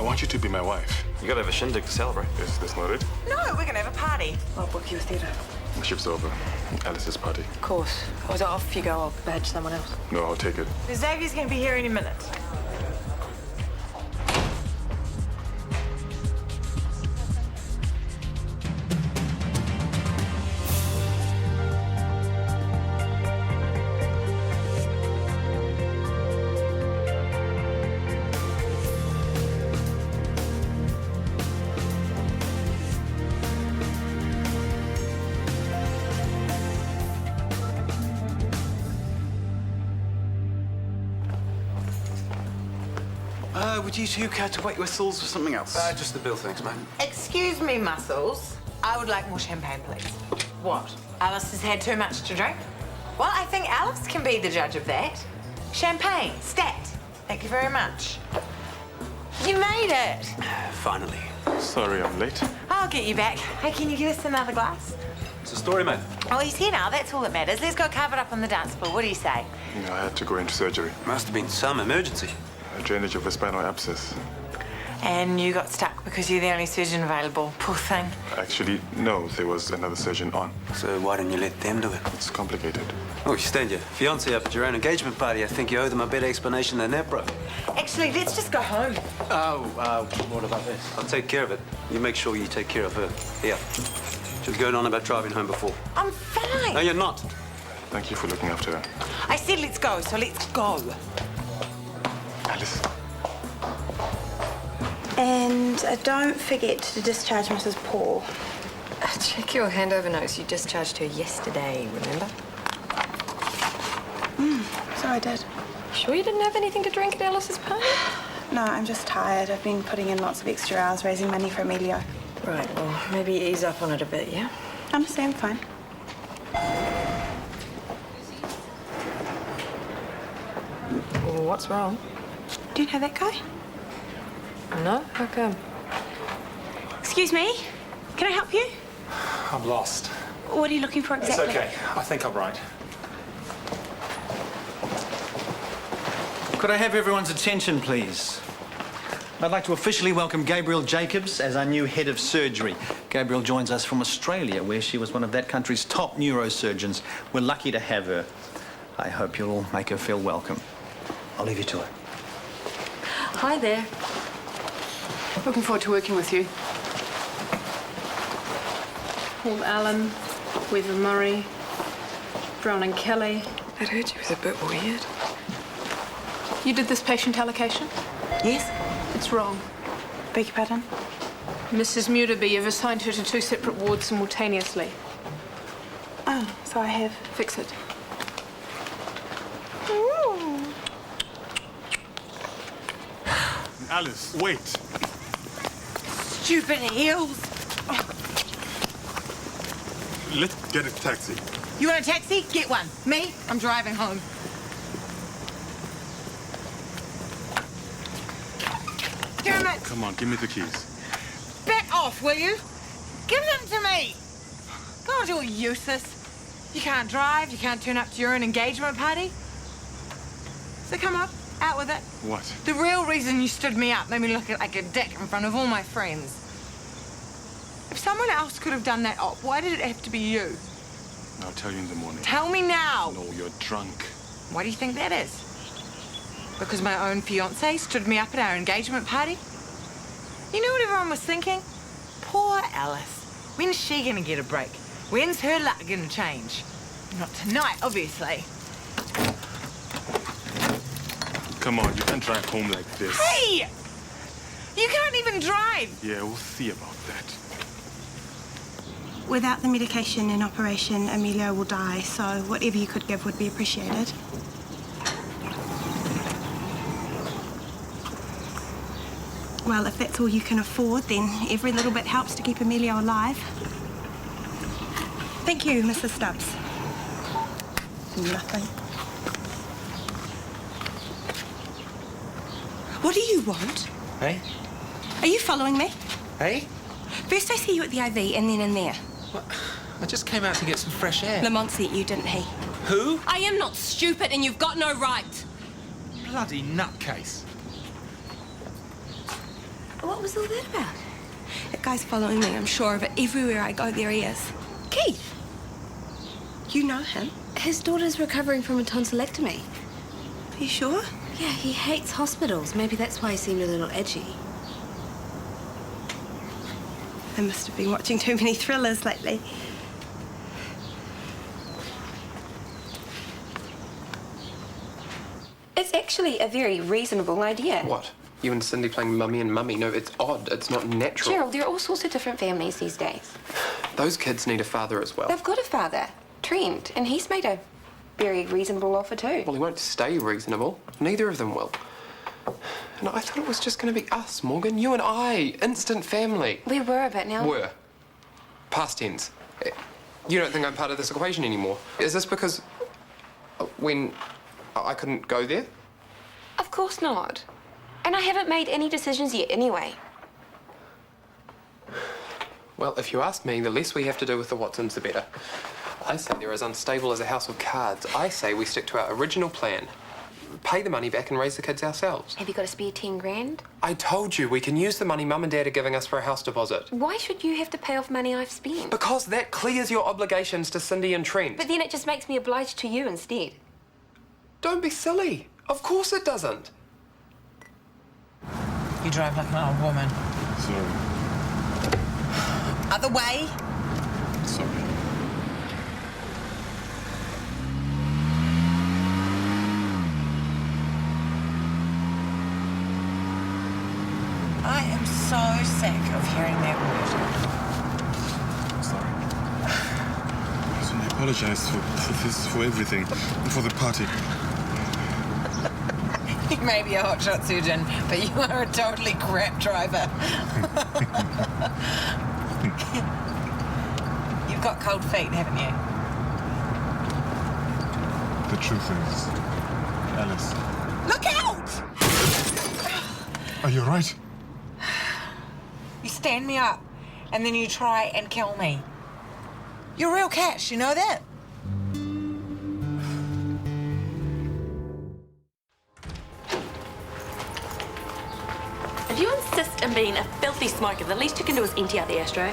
want you to be my wife. You gotta have a shindig to celebrate. Is this not it? No, we're gonna have a party. I'll book you a theatre. The shift's over. Alice's party. Of course. Was it off you go? I'll badge someone else. No, I'll take it. Xavier's gonna be here any minute. Would you two care to wet whistles or something else? Just the bill, thanks, mate. Excuse me, Muscles. I would like more champagne, please. What? Alice has had too much to drink? Well, I think Alice can be the judge of that. Champagne, stat. Thank you very much. You made it. Finally. Sorry, I'm late. I'll get you back. Hey, can you give us another glass? It's a story, mate. Oh, he's here now. That's all that matters. Let's go carve it up on the dance floor. What do you say? I had to go into surgery. Must have been some emergency. A drainage of the spinal abscess. And you got stuck because you're the only surgeon available. Poor thing. Actually, no, there was another surgeon on. So why didn't you let them do it? It's complicated. Oh, you stand your fiancé up at your own engagement party. I think you owe them a better explanation than that, bro. Actually, let's just go home. What about this? I'll take care of it. You make sure you take care of her. Here. She was going on about driving home before. I'm fine. No, you're not. Thank you for looking after her. I said let's go, so let's go. Alice. And don't forget to discharge Mrs. Paul. Check your handover notes. You discharged her yesterday, remember? So I did. Sure you didn't have anything to drink at Alice's party? No, I'm just tired. I've been putting in lots of extra hours raising money for Emilio. Right, well, maybe ease up on it a bit, yeah? Understand, fine. Well, what's wrong? Do you know that guy? No? How come? Excuse me? Can I help you? I'm lost. What are you looking for exactly? It's okay. I think I'm right. Could I have everyone's attention, please? I'd like to officially welcome Gabrielle Jacobs as our new head of surgery. Gabrielle joins us from Australia, where she was one of that country's top neurosurgeons. We're lucky to have her. I hope you'll all make her feel welcome. I'll leave you to it. Hi there. Looking forward to working with you. Paul Allen, Weaver Murray, Brown and Kelly. I'd heard she was a bit weird. You did this patient allocation? Yes? It's wrong. Beg your pardon? Mrs. Mutterby, you've assigned her to 2 separate wards simultaneously. Oh, so I have. Fix it. Alice, wait. Stupid heels. Let's get a taxi. You want a taxi? Get one. Me? I'm driving home. Damn it! Come on, give me the keys. Back off, will you? Give them to me! God, you're useless. You can't drive, you can't turn up to your own engagement party. So come on, out with it. What? The real reason you stood me up made me look like a dick in front of all my friends. If someone else could have done that op, why did it have to be you? I'll tell you in the morning. Tell me now. No, you're drunk. Why do you think that is? Because my own fiancé stood me up at our engagement party? You know what everyone was thinking? Poor Alice. When's she gonna get a break? When's her luck gonna change? Not tonight, obviously. Come on, you can't drive home like this. Hey! You can't even drive! Yeah, we'll see about that. Without the medication and operation, Emilio will die, so whatever you could give would be appreciated. Well, if that's all you can afford, then every little bit helps to keep Emilio alive. Thank you, Mrs. Stubbs. Nothing. What do you want? Hey? Are you following me? Hey? First I see you at the IV and then in there. What? I just came out to get some fresh air. Lamont sent you, didn't he? Who? I am not stupid and you've got no right. Bloody nutcase. was all that about? That guy's following me, I'm sure of it. Everywhere I go, there he is. Keith. You know him? His daughter's recovering from a tonsillectomy. Are you sure? Yeah, he hates hospitals. Maybe that's why he seemed a little edgy. I must have been watching too many thrillers lately. It's actually a very reasonable idea. What? You and Cindy playing mummy and mummy? No, it's odd. It's not natural. Gerald, there are all sorts of different families these days. Those kids need a father as well. They've got a father, Trent, and he's made a very reasonable offer too. Well, he won't stay reasonable. Neither of them will. And I thought it was just going to be us, Morgan. You and I. Instant family. We were a bit now. Were. Past tense. You don't think I'm part of this equation anymore? Is this because when I couldn't go there? Of course not. And I haven't made any decisions yet anyway. Well, if you ask me, the less we have to do with the Watsons, the better. I say they're as unstable as a house of cards. I say we stick to our original plan. Pay the money back and raise the kids ourselves. Have you got a spare 10 grand? I told you we can use the money Mum and Dad are giving us for a house deposit. Why should you have to pay off money I've spent? Because that clears your obligations to Cindy and Trent. But then it just makes me obliged to you instead. Don't be silly. Of course it doesn't. You drive like an old woman. Sorry. Other way. Sorry. I am so sick of hearing that Sorry. Listen, I apologize for this, for everything, and for the party. word. You may be a hotshot surgeon, but you are a totally crap driver. You've got cold feet, haven't you? The truth is, Alice. Look out! Are you right? You stand me up, and then you try and kill me. You're real cash, you know that? If you insist on being a filthy smoker, the least you can do is empty out the ashtray.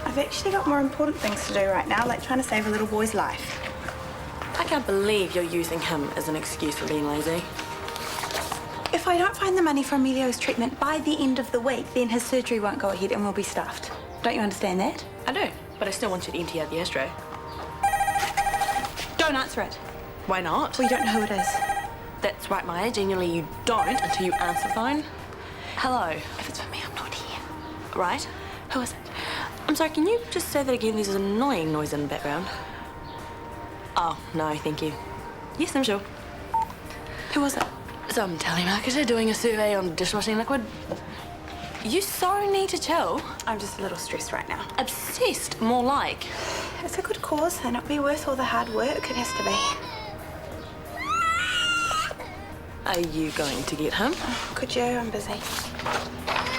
I've actually got more important things to do right now, like trying to save a little boy's life. I can't believe you're using him as an excuse for being lazy. If I don't find the money for Emilio's treatment by the end of the week, then his surgery won't go ahead and we'll be stuffed. Don't you understand that? I do, but I still want you to empty out the ashtray. Don't answer it. Why not? Well, you don't know who it is. That's right, Maya. Genuinely, you don't until you answer the phone. Hello. If it's for me, I'm not here. Right? Who is it? I'm sorry, can you just say that again? There's an annoying noise in the background. Oh, no, thank you. Yes, I'm sure. Who was it? Some telemarketer doing a survey on dishwashing liquid. You so need to chill. I'm just a little stressed right now. Obsessed, more like. It's a good cause, and it'll be worth all the hard work it has to be. Are you going to get him? Could you? I'm busy.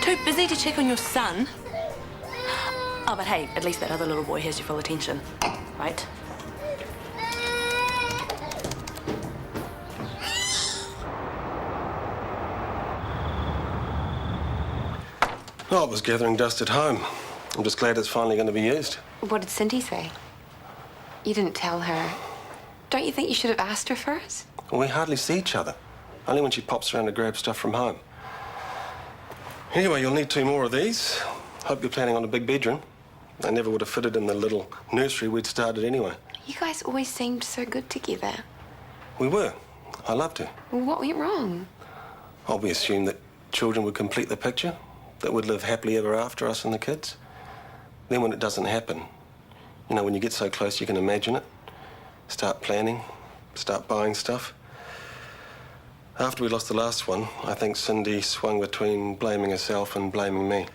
Too busy to check on your son? Oh, but hey, at least that other little boy has your full attention, right? Oh, it was gathering dust at home. I'm just glad it's finally going to be used. What did Cindy say? You didn't tell her. Don't you think you should have asked her first? Well, we hardly see each other. Only when she pops around to grab stuff from home. Anyway, you'll need 2 more of these. Hope you're planning on a big bedroom. They never would have fitted in the little nursery we'd started anyway. You guys always seemed so good together. We were. I loved her. Well, what went wrong? Oh, we assumed that children would complete the picture, that we'd live happily ever after, us and the kids. Then when it doesn't happen, you know, when you get so close you can imagine it, start planning, start buying stuff. After we lost the last one, I think Cindy swung between blaming herself and blaming me.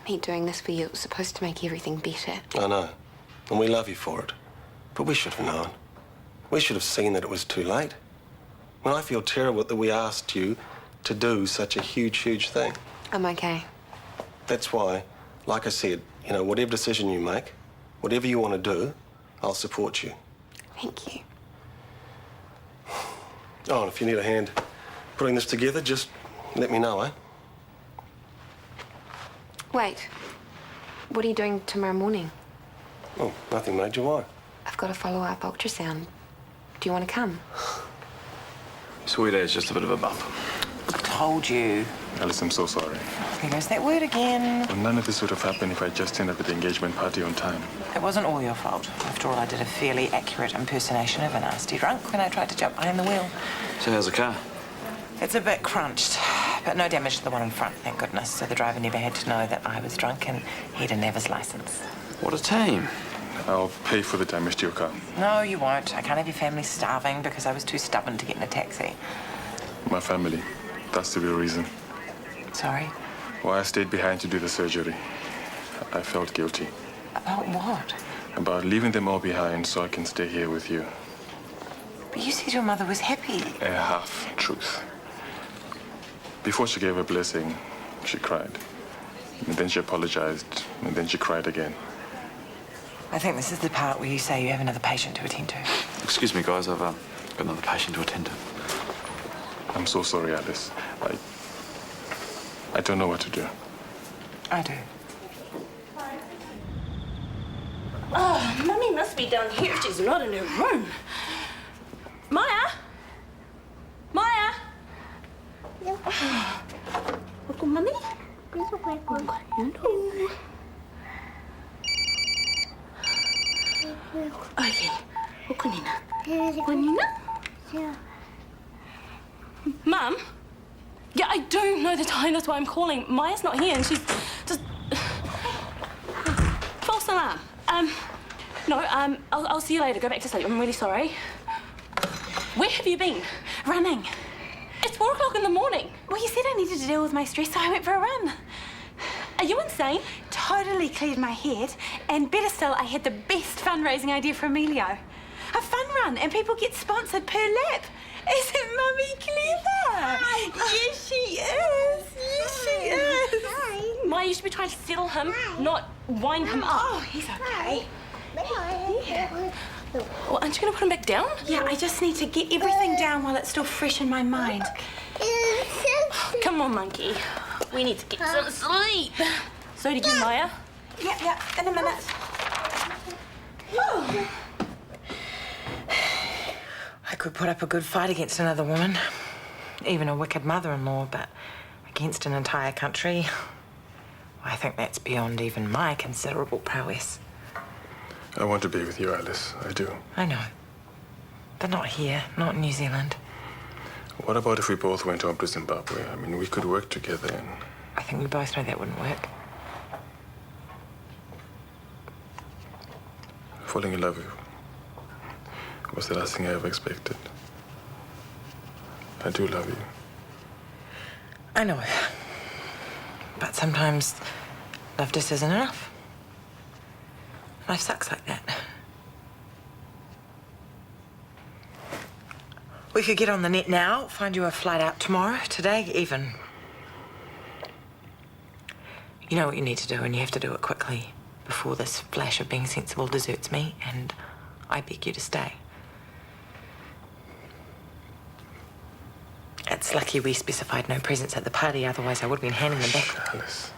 Me doing this for you, it was supposed to make everything better. I know, and we love you for it. But we should have known. We should have seen that it was too late. Well, I feel terrible that we asked you to do such a huge, huge thing. I'm okay. That's why, like I said, you know, whatever decision you make, whatever you want to do, I'll support you. Thank you. Oh, and if you need a hand putting this together, just let me know, eh? Wait. What are you doing tomorrow morning? Oh, nothing major. Why? I've got a follow-up ultrasound. Do you want to come? Sweet as just a bit of a bump. I told you. Alice, I'm so sorry. There goes that word again. Well, none of this would have happened if I just turned up at the engagement party on time. It wasn't all your fault. After all, I did a fairly accurate impersonation of a nasty drunk when I tried to jump behind the wheel. So how's the car? It's a bit crunched, but no damage to the one in front, thank goodness. So the driver never had to know that I was drunk and he didn't have his license. What a team. I'll pay for the damage to your car. No, you won't. I can't have your family starving because I was too stubborn to get in a taxi. My family. That's the real reason. Sorry? Why I stayed behind to do the surgery. I felt guilty. About what? About leaving them all behind so I can stay here with you. But you said your mother was happy. A half-truth. Before she gave her blessing, she cried. And then she apologized, and then she cried again. I think this is the part where you say you have another patient to attend to. Excuse me, guys. I've got another patient to attend to. I'm so sorry, Alice. I don't know what to do. I do. Oh, Mummy must be down here if she's not in her room. Maya? Maya? Look, Mummy. Okay. Mum? Yeah, I don't know the time. That's why I'm calling. Maya's not here, and she's just false alarm. I'll see you later. Go back to sleep. I'm really sorry. Where have you been? Running. It's 4 o'clock in the morning. Well, you said I needed to deal with my stress, so I went for a run. Are you insane? Totally cleared my head, and better still, I had the best fundraising idea for Emilio. A fun run, and people get sponsored per lap. Isn't Mummy clever? Yes, she is. Yes, she is. Maya, you should be trying to settle him, not wind him up. Oh, he's okay. Yeah. Well, aren't you going to put him back down? Yeah, I just need to get everything down while it's still fresh in my mind. Come on, monkey. We need to get some sleep. So did you, Maya? Yeah, in a minute. Oh. I could put up a good fight against another woman, even a wicked mother-in-law, but against an entire country, I think that's beyond even my considerable prowess. I want to be with you, Alice. I do. I know. But not here, not in New Zealand. What about if we both went on to Zimbabwe? I mean, we could work together and... I think we both know that wouldn't work. Falling in love with you was the last thing I ever expected. I do love you. I know. But sometimes love just isn't enough. Life sucks like that. We could get on the net now, find you a flight out tomorrow, today, even. You know what you need to do, and you have to do it quickly before this flash of being sensible deserts me, and I beg you to stay. It's lucky we specified no presents at the party, otherwise I would have been handing them back. Alice.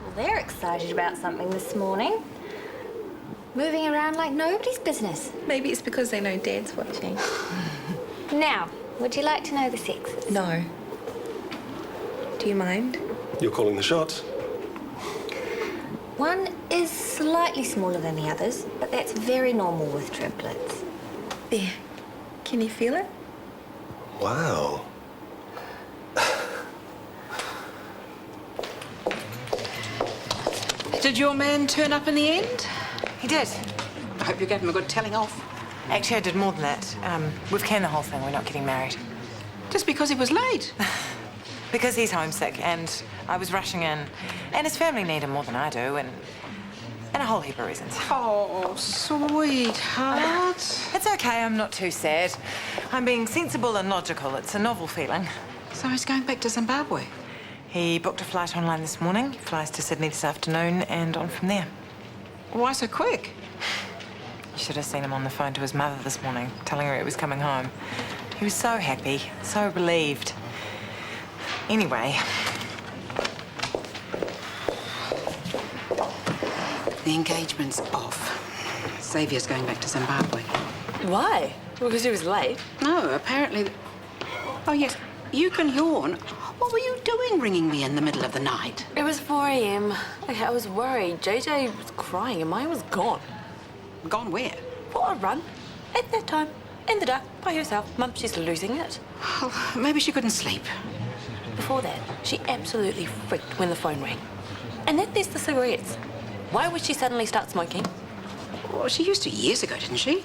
Well, they're excited about something this morning. Moving around like nobody's business. Maybe it's because they know Dad's watching. Now, would you like to know the sexes? No. Do you mind? You're calling the shots? One is slightly smaller than the others, but that's very normal with triplets. There. Can you feel it? Wow. Did your man turn up in the end? He did. I hope you gave him a good telling off. Actually, I did more than that. We've canned the whole thing. We're not getting married. Just because he was late? Because he's homesick, and I was rushing in. And his family need him more than I do, and a whole heap of reasons. Oh, sweetheart. It's okay. I'm not too sad. I'm being sensible and logical. It's a novel feeling. So he's going back to Zimbabwe? He booked a flight online this morning, flies to Sydney this afternoon, and on from there. Why so quick? You should have seen him on the phone to his mother this morning, telling her he was coming home. He was so happy, so relieved. Anyway, The engagement's off. Xavier's going back to Zimbabwe. Why? Because he was late? No, apparently... Oh, yes, you can yawn. What were you doing ringing me in the middle of the night? It was 4 a.m. I was worried. JJ was crying and Maya was gone. Gone where? For a run. At that time. In the dark, by herself. Mum, she's losing it. Oh, maybe she couldn't sleep. Before that, she absolutely freaked when the phone rang. And then there's the cigarettes. Why would she suddenly start smoking? Well, she used to years ago, didn't she?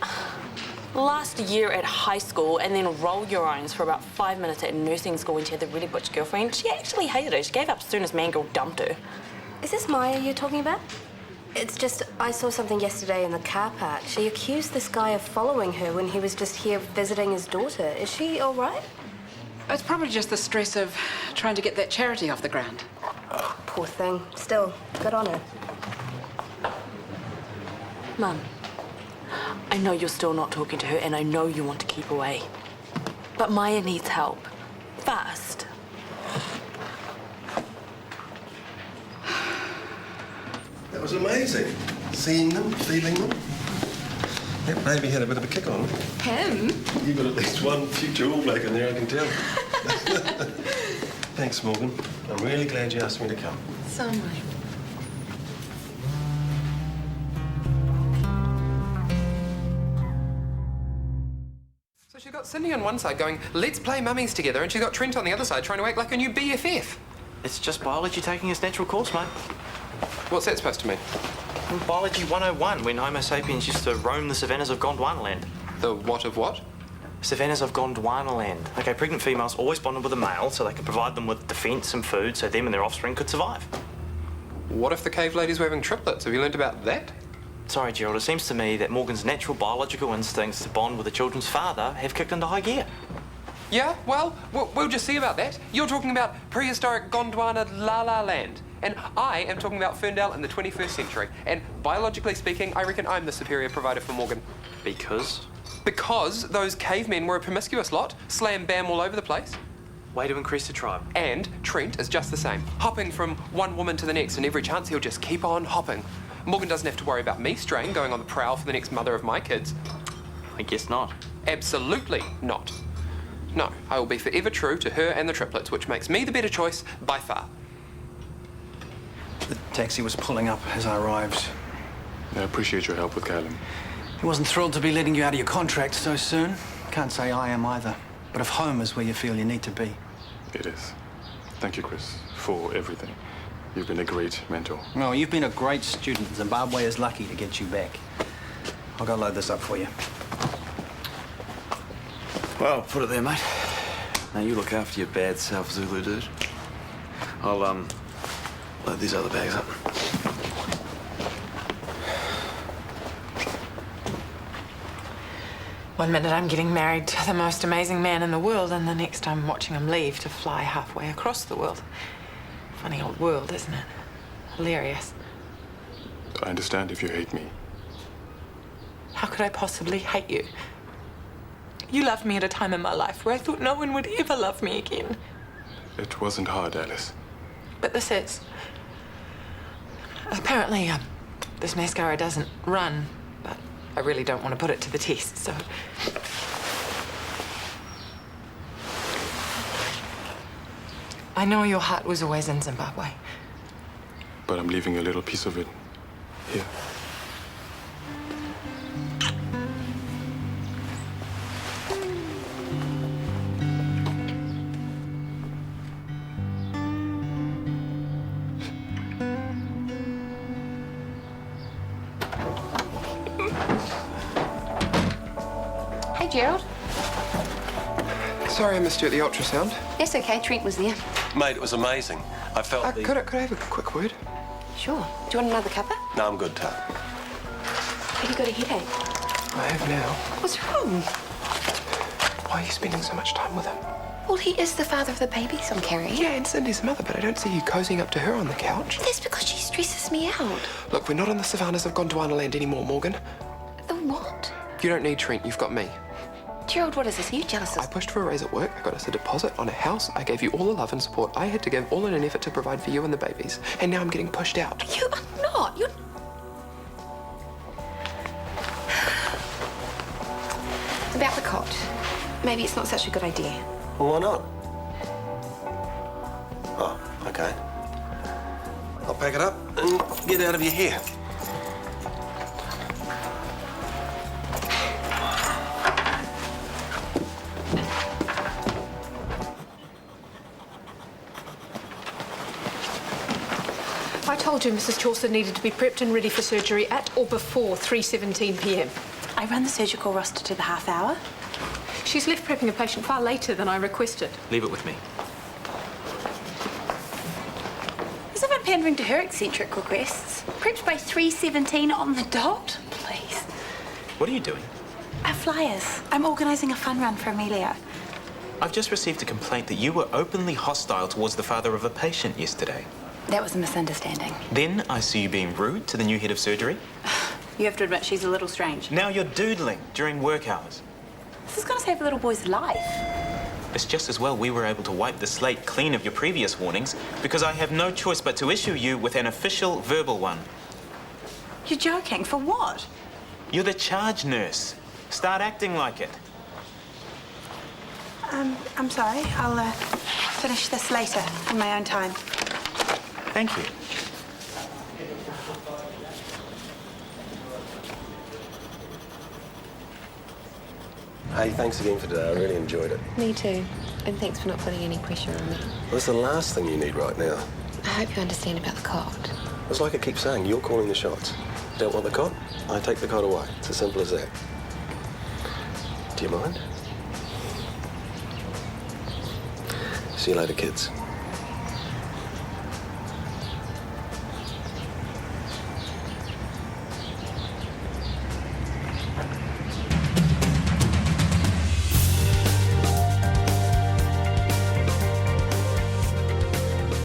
Last year at high school, and then roll your eyes for about 5 minutes at nursing school when she had the really butch girlfriend. She actually hated her. She gave up as soon as man girl dumped her. Is this Maya you're talking about? It's just, I saw something yesterday in the car park. She accused this guy of following her when he was just here visiting his daughter. Is she all right? It's probably just the stress of trying to get that charity off the ground. Poor thing. Still, good on her. Mum, I know you're still not talking to her, and I know you want to keep away. But Maya needs help. Fast. That was amazing. Seeing them, feeling them. That baby had a bit of a kick on him. Him? You've got at least one future All Black in there, I can tell. Thanks, Morgan. I'm really glad you asked me to come. So am I. So she's got Sydney on one side going, let's play mummies together, and she's got Trent on the other side trying to act like a new BFF. It's just biology taking its natural course, mate. What's that supposed to mean? Biology 101, when Homo sapiens used to roam the savannas of Gondwanaland. The what of what? Savannas of Gondwanaland. Okay, pregnant females always bonded with a male so they could provide them with defence and food so them and their offspring could survive. What if the cave ladies were having triplets? Have you learned about that? Sorry, Gerald, it seems to me that Morgan's natural biological instincts to bond with the children's father have kicked into high gear. Yeah, well, we'll just see about that. You're talking about prehistoric Gondwana la land. And I am talking about Ferndale in the 21st century. And biologically speaking, I reckon I'm the superior provider for Morgan. Because? Because those cavemen were a promiscuous lot, slam bam all over the place. Way to increase the tribe. And Trent is just the same, hopping from one woman to the next, and every chance he'll just keep on hopping. Morgan doesn't have to worry about me straying, going on the prowl for the next mother of my kids. I guess not. Absolutely not. No, I will be forever true to her and the triplets, which makes me the better choice by far. The taxi was pulling up as I arrived. I appreciate your help with Callum. He wasn't thrilled to be letting you out of your contract so soon. Can't say I am either. But if home is where you feel you need to be. It is. Thank you, Chris, for everything. You've been a great mentor. Well, you've been a great student. Zimbabwe is lucky to get you back. I'll go load this up for you. Well, put it there, mate. Now you look after your bad self, Zulu dude. I'll, load these other bags up. One minute I'm getting married to the most amazing man in the world, and the next I'm watching him leave to fly halfway across the world. Funny old world, isn't it? Hilarious. I understand if you hate me. How could I possibly hate you? You loved me at a time in my life where I thought no one would ever love me again. It wasn't hard, Alice. But this is. Apparently, this mascara doesn't run, but I really don't want to put it to the test, so... I know your heart was always in Zimbabwe. But I'm leaving a little piece of it here. Hey, Gerald. Sorry I missed you at the ultrasound. That's okay, Trent was there. Mate, it was amazing. I felt Could I have a quick word? Sure. Do you want another cuppa? No, I'm good, Tara. Have you got a headache? I have now. What's wrong? Why are you spending so much time with him? Well, he is the father of the babies I'm carrying. Yeah, and Cindy's mother, but I don't see you cozying up to her on the couch. That's because she stresses me out. Look, we're not on the savannas of Gondwana land anymore, Morgan. The what? You don't need Trent, you've got me. Gerald, what is this? Are you jealous I of... pushed for a raise at work, I got us a deposit on a house, I gave you all the love and support I had to give, all in an effort to provide for you and the babies. And now I'm getting pushed out. You are not. You're... About the cot. Maybe it's not such a good idea. Well, why not? Oh, okay. I'll pack it up and get out of your hair. I told you Mrs. Chaucer needed to be prepped and ready for surgery at or before 3:17 p.m. I run the surgical roster to the half hour. She's left prepping a patient far later than I requested. Leave it with me. As if I'm pandering to her eccentric requests. Prepped by 3:17 on the dot? Please. What are you doing? Our flyers. I'm organising a fun run for Emilio. I've just received a complaint that you were openly hostile towards the father of a patient yesterday. That was a misunderstanding. Then I see you being rude to the new head of surgery. You have to admit she's a little strange. Now you're doodling during work hours. This is going to save a little boy's life. It's just as well we were able to wipe the slate clean of your previous warnings because I have no choice but to issue you with an official verbal one. You're joking. For what? You're the charge nurse. Start acting like it. I'm sorry. I'll finish this later in my own time. Thank you. Hey, thanks again for today. I really enjoyed it. Me too. And thanks for not putting any pressure on me. What's the last thing you need right now? I hope you understand about the cot. It's like I keep saying, you're calling the shots. Don't want the cot? I take the cot away. It's as simple as that. Do you mind? See you later, kids.